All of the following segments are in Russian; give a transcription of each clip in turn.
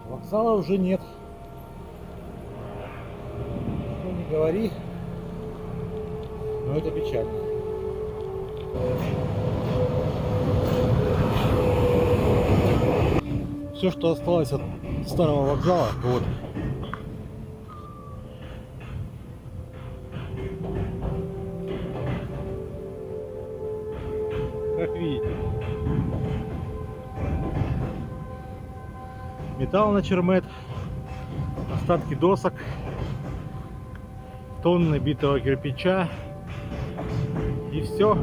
Вокзала уже нет. Ну не говори, но это печально. Все, что осталось от старого вокзала, вот. Как видите, металл на чермет, остатки досок, тонны битого кирпича и все.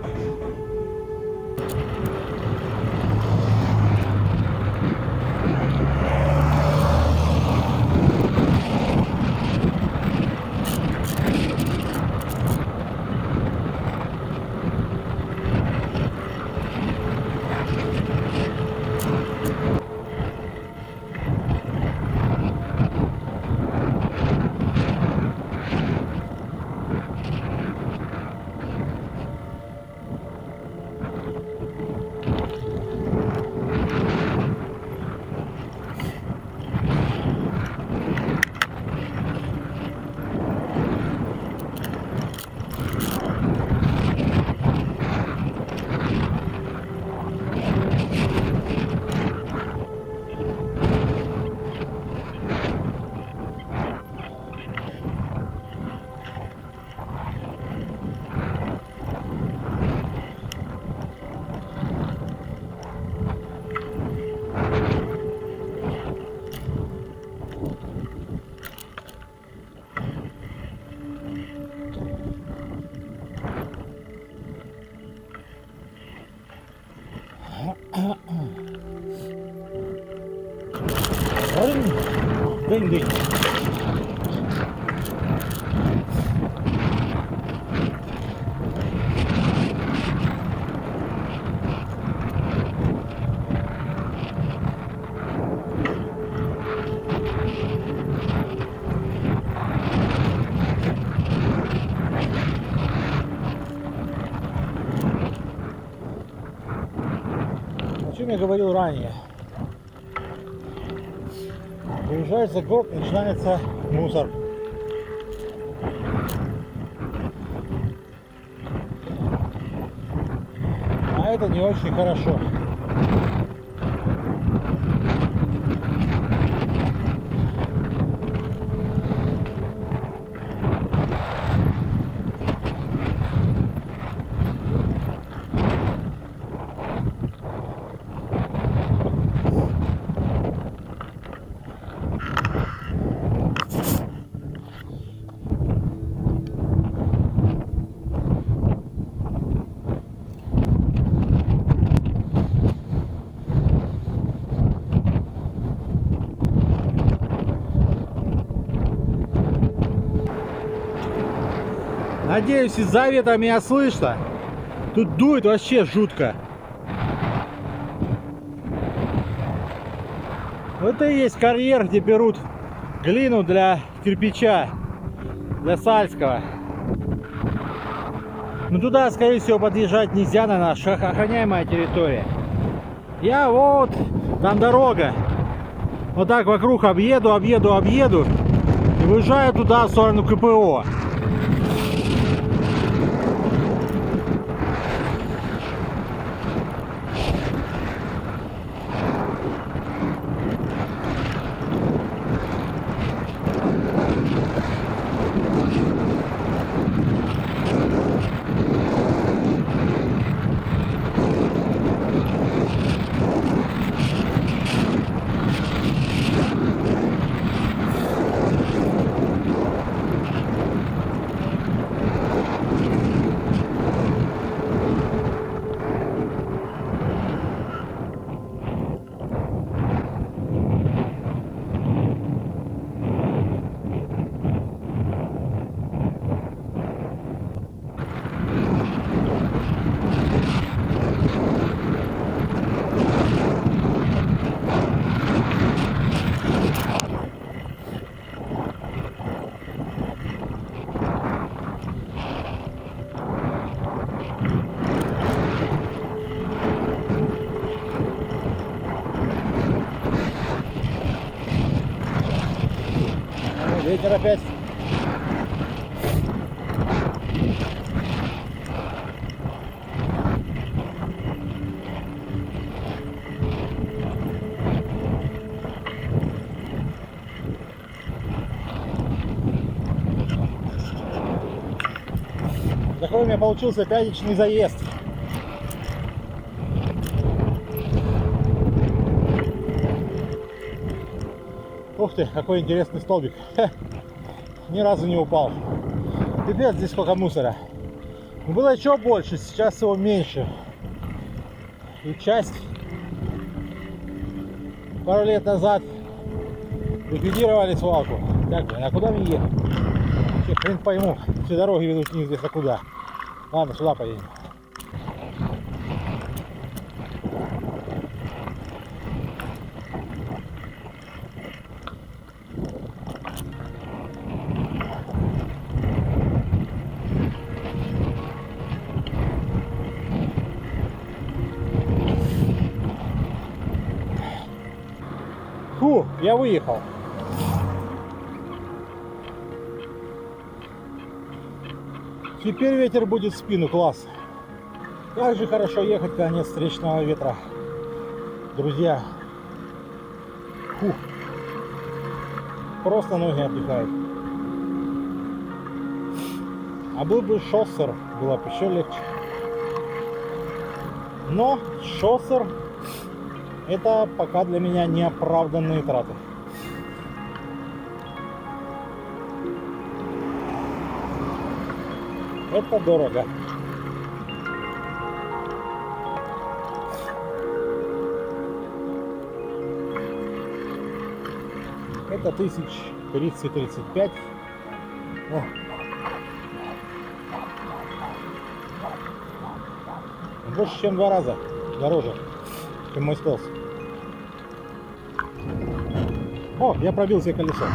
Дынь-дынь. О чем я говорил ранее? Выезжаешь за город, начинается мусор. А это не очень хорошо. Надеюсь, из-за ветра меня слышно. Тут дует вообще жутко. Это и есть карьер, где берут глину для кирпича, для Сальского. Но туда, скорее всего, подъезжать нельзя, на наша охраняемая территория. Я вот, там дорога. Вот так вокруг объеду и выезжаю туда, в сторону КПО. Ветер опять. Такой у меня получился пятничный заезд. Ух ты, какой интересный столбик. Ха, ни разу не упал. Пипец, здесь сколько мусора. Было еще больше, сейчас его меньше. И часть пару лет назад ликвидировали свалку. Так, блин, а куда мне ехать? Вообще, хрен пойму. Все дороги ведут неизвестно куда. Ладно, сюда поедем. Фу, я выехал. Теперь ветер будет в спину, класс. Как же хорошо ехать, когда нет встречного ветра. Друзья. Фух. Просто ноги отдыхают. А был бы шоссер, было бы еще легче. Но шоссер — это пока для меня неоправданные траты. Это дорого. Это 1030-35. Больше, чем 2 раза дороже, чем мой стелс. О, я пробил себе колесо.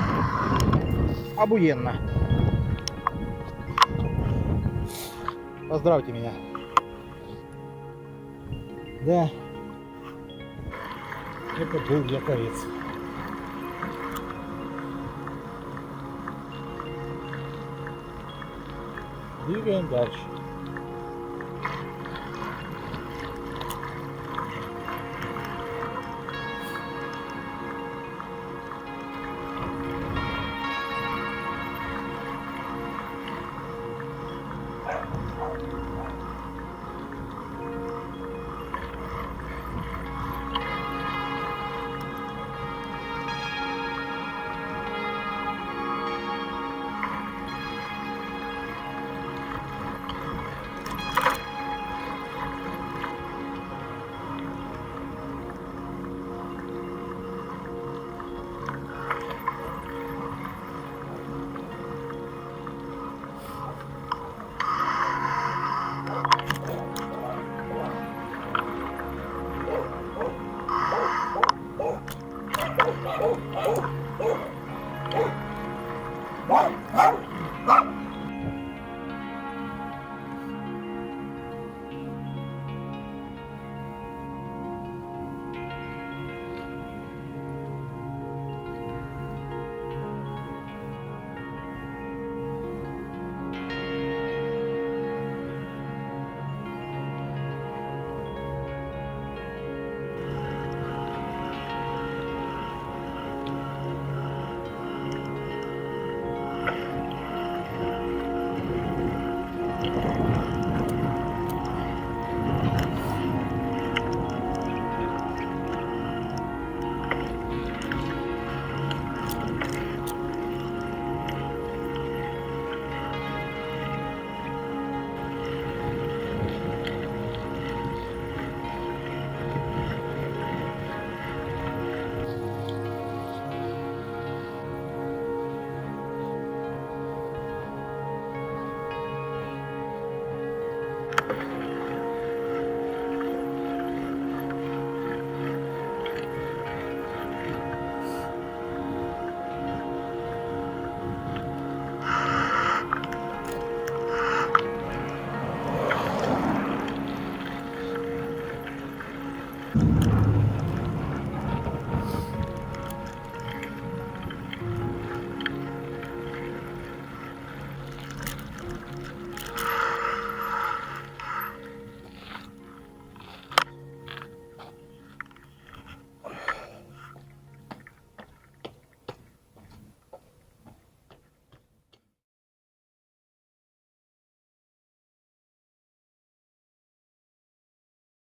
Охуенно. Поздравьте меня. Да. Это был яковец. Двигаем дальше.